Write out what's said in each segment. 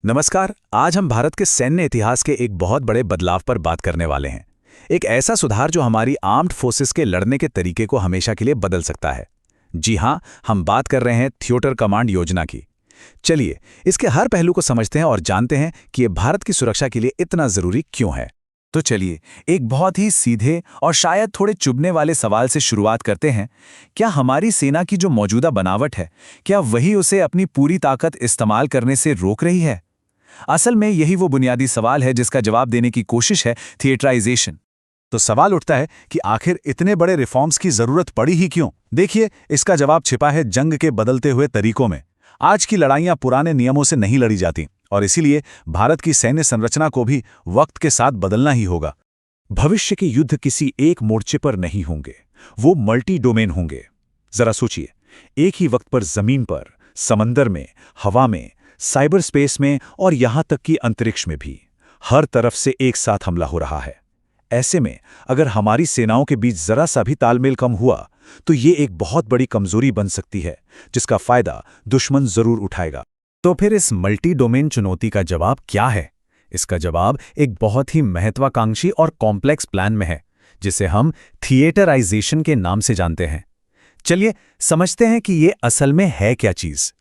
नमस्कार। आज हम भारत के सैन्य इतिहास के एक बहुत बड़े बदलाव पर बात करने वाले हैं। एक ऐसा सुधार जो हमारी आर्म्ड फोर्सेस के लड़ने के तरीके को हमेशा के लिए बदल सकता है। जी हाँ, हम बात कर रहे हैं थिएटर कमांड योजना की। चलिए इसके हर पहलू को समझते हैं और जानते हैं कि ये भारत की सुरक्षा के लिए इतना जरूरी क्यों है। तो चलिए एक बहुत ही सीधे और शायद थोड़े चुभने वाले सवाल से शुरुआत करते हैं। क्या हमारी सेना की जो मौजूदा बनावट है, क्या वही उसे अपनी पूरी ताकत इस्तेमाल करने से रोक रही है? असल में यही वो बुनियादी सवाल है जिसका जवाब देने की कोशिश है थिएटराइजेशन। तो सवाल उठता है कि आखिर इतने बड़े रिफॉर्म्स की जरूरत पड़ी ही क्यों? देखिए, इसका जवाब छिपा है जंग के बदलते हुए तरीकों में। आज की लड़ाइयां पुराने नियमों से नहीं लड़ी जाती और इसीलिए भारत की सैन्य संरचना को भी वक्त के साथ बदलना ही होगा। भविष्य के युद्ध किसी एक मोर्चे पर नहीं होंगे, वो मल्टी डोमेन होंगे। जरा सोचिए, एक ही वक्त पर जमीन पर, समंदर में, हवा में, साइबर स्पेस में और यहां तक कि अंतरिक्ष में भी हर तरफ से एक साथ हमला हो रहा है। ऐसे में अगर हमारी सेनाओं के बीच जरा सा भी तालमेल कम हुआ तो ये एक बहुत बड़ी कमजोरी बन सकती है, जिसका फायदा दुश्मन जरूर उठाएगा। तो फिर इस मल्टी डोमेन चुनौती का जवाब क्या है? इसका जवाब एक बहुत ही महत्वाकांक्षी और कॉम्प्लेक्स प्लान में है, जिसे हम थिएटराइजेशन के नाम से जानते हैं। चलिए समझते हैं कि ये असल में है क्या चीज।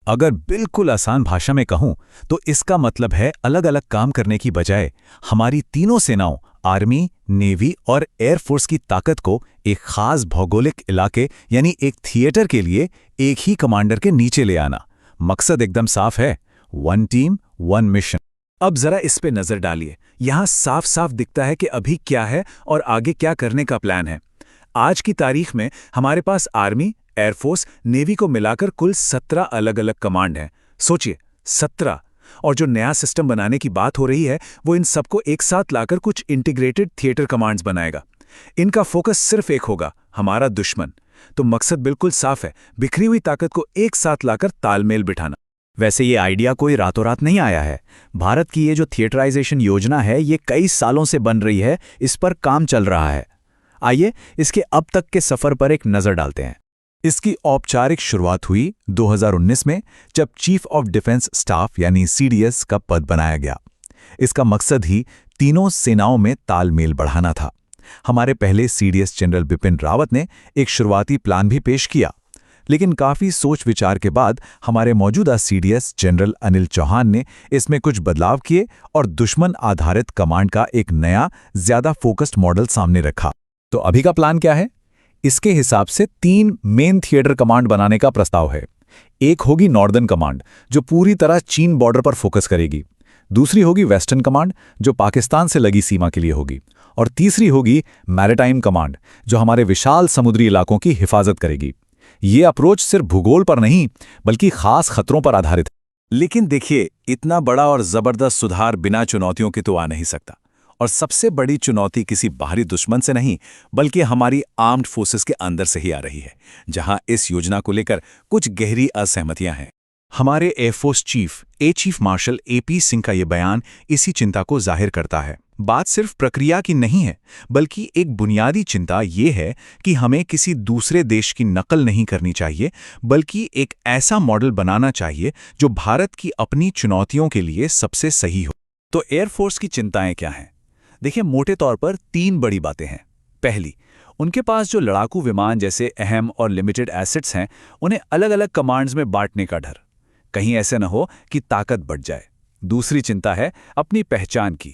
अगर बिल्कुल आसान भाषा में कहूं तो इसका मतलब है अलग अलग काम करने की बजाय हमारी तीनों सेनाओं, आर्मी, नेवी और एयरफोर्स की ताकत को एक खास भौगोलिक इलाके यानी एक थिएटर के लिए एक ही कमांडर के नीचे ले आना। मकसद एकदम साफ है, वन टीम वन मिशन। अब जरा इस पे नजर डालिए। यहां साफ साफ दिखता है कि अभी क्या है और आगे क्या करने का प्लान है। आज की तारीख में हमारे पास आर्मी, एयरफोर्स, नेवी को मिलाकर कुल 17 अलग अलग कमांड हैं। सोचिए, 17। और जो नया सिस्टम बनाने की बात हो रही है वो इन सबको एक साथ लाकर कुछ इंटीग्रेटेड थिएटर कमांड्स बनाएगा। इनका फोकस सिर्फ एक होगा, हमारा दुश्मन। तो मकसद बिल्कुल साफ है, बिखरी हुई ताकत को एक साथ लाकर तालमेल बिठाना। वैसे ये आइडिया कोई रातों रात नहीं आया है। भारत की ये जो थिएटराइजेशन योजना है ये कई सालों से बन रही है, इस पर काम चल रहा है। आइए इसके अब तक के सफर पर एक नजर डालते हैं। इसकी औपचारिक शुरुआत हुई 2019 में, जब चीफ ऑफ डिफेंस स्टाफ यानी सीडीएस का पद बनाया गया। इसका मकसद ही तीनों सेनाओं में तालमेल बढ़ाना था। हमारे पहले सीडीएस जनरल बिपिन रावत ने एक शुरुआती प्लान भी पेश किया, लेकिन काफी सोच विचार के बाद हमारे मौजूदा सीडीएस जनरल अनिल चौहान ने इसमें कुछ बदलाव किए और दुश्मन आधारित कमांड का एक नया, ज्यादा फोकस्ड मॉडल सामने रखा। तो अभी का प्लान क्या है? इसके हिसाब से 3 मेन थिएटर कमांड बनाने का प्रस्ताव है। एक होगी नॉर्दर्न कमांड, जो पूरी तरह चीन बॉर्डर पर फोकस करेगी। दूसरी होगी वेस्टर्न कमांड, जो पाकिस्तान से लगी सीमा के लिए होगी। और तीसरी होगी मैरिटाइम कमांड, जो हमारे विशाल समुद्री इलाकों की हिफाजत करेगी। ये अप्रोच सिर्फ भूगोल पर नहीं बल्कि खास खतरों पर आधारित है। लेकिन देखिए, इतना बड़ा और जबरदस्त सुधार बिना चुनौतियों के तो आ नहीं सकता। और सबसे बड़ी चुनौती किसी बाहरी दुश्मन से नहीं बल्कि हमारी आर्म्ड फोर्सेस के अंदर से ही आ रही है, जहां इस योजना को लेकर कुछ गहरी असहमतियां हैं। हमारे air force chief chief marshal AP Singh का यह बयान इसी चिंता को जाहिर करता है। बात सिर्फ प्रक्रिया की नहीं है, बल्कि एक बुनियादी चिंता ये है कि हमें किसी दूसरे देश की नकल नहीं करनी चाहिए, बल्कि एक ऐसा मॉडल बनाना चाहिए जो भारत की अपनी चुनौतियों के लिए सबसे सही हो। तो एयरफोर्स की चिंताएं क्या हैं? देखिए, मोटे तौर पर 3 बड़ी बातें हैं। पहली, उनके पास जो लड़ाकू विमान जैसे अहम और लिमिटेड एसेट्स हैं, उन्हें अलग अलग कमांड्स में बांटने का डर। कहीं ऐसे न हो कि ताकत बढ़ जाए। दूसरी चिंता है अपनी पहचान की।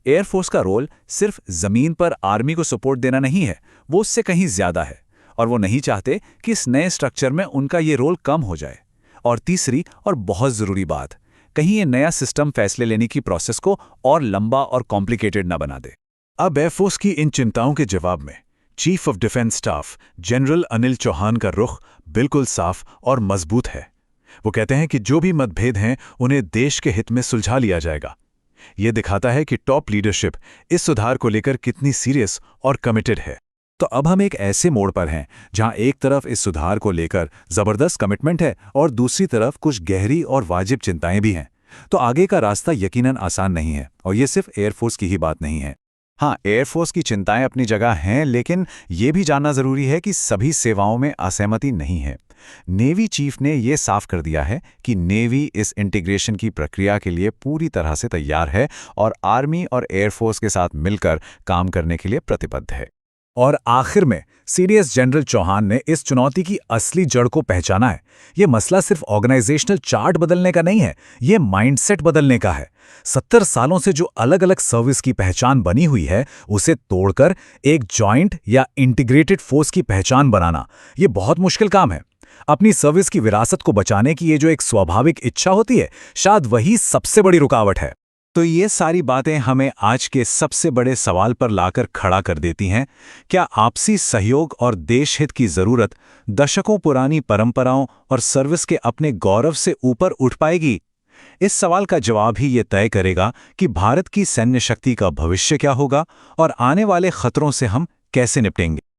एयरफोर्स का रोल सिर्फ जमीन पर आर्मी को सपोर्ट देना नहीं है, वो उससे कहीं ज्यादा है। और वो नहीं चाहते कि इस नए स्ट्रक्चर में उनका ये रोल कम हो जाए। और तीसरी और बहुत जरूरी बात, कहीं ये नया सिस्टम फैसले लेने की प्रोसेस को और लंबा और कॉम्प्लिकेटेड ना बना दे। अब एयरफोर्स की इन चिंताओं के जवाब में chief of defence staff general Anil Chauhan का रुख बिल्कुल साफ और मजबूत है। वो कहते हैं कि जो भी मतभेद हैं उन्हें देश के हित में सुलझा लिया जाएगा। ये दिखाता है कि टॉप लीडरशिप इस सुधार को लेकर कितनी सीरियस और कमिटेड है। तो अब हम एक ऐसे मोड़ पर हैं जहां एक तरफ इस सुधार को लेकर जबरदस्त कमिटमेंट है और दूसरी तरफ कुछ गहरी और वाजिब चिंताएं भी हैं। तो आगे का रास्ता यकीनन आसान नहीं है और ये सिर्फ एयरफोर्स की ही बात नहीं है। हाँ, एयरफोर्स की चिंताएं अपनी जगह हैं, लेकिन ये भी जानना जरूरी है कि सभी सेवाओं में असहमति नहीं है। नेवी चीफ ने ये साफ कर दिया है कि नेवी इस इंटीग्रेशन की प्रक्रिया के लिए पूरी तरह से तैयार है और आर्मी और एयरफोर्स के साथ मिलकर काम करने के लिए प्रतिबद्ध है। और आखिर में सीडीएस जनरल चौहान ने इस चुनौती की असली जड़ को पहचाना है। ये मसला सिर्फ ऑर्गेनाइजेशनल चार्ट बदलने का नहीं है, ये माइंडसेट बदलने का है। 70 सालों से जो अलग अलग सर्विस की पहचान बनी हुई है, उसे तोड़कर एक जॉइंट या इंटीग्रेटेड फोर्स की पहचान बनाना, ये बहुत मुश्किल काम है। अपनी सर्विस की विरासत को बचाने की ये जो एक स्वाभाविक इच्छा होती है, शायद वही सबसे बड़ी रुकावट है। तो ये सारी बातें हमें आज के सबसे बड़े सवाल पर लाकर खड़ा कर देती हैं। क्या आपसी सहयोग और देशहित की जरूरत दशकों पुरानी परंपराओं और सर्विस के अपने गौरव से ऊपर उठ पाएगी? इस सवाल का जवाब ही ये तय करेगा कि भारत की सैन्य शक्ति का भविष्य क्या होगा और आने वाले खतरों से हम कैसे निपटेंगे।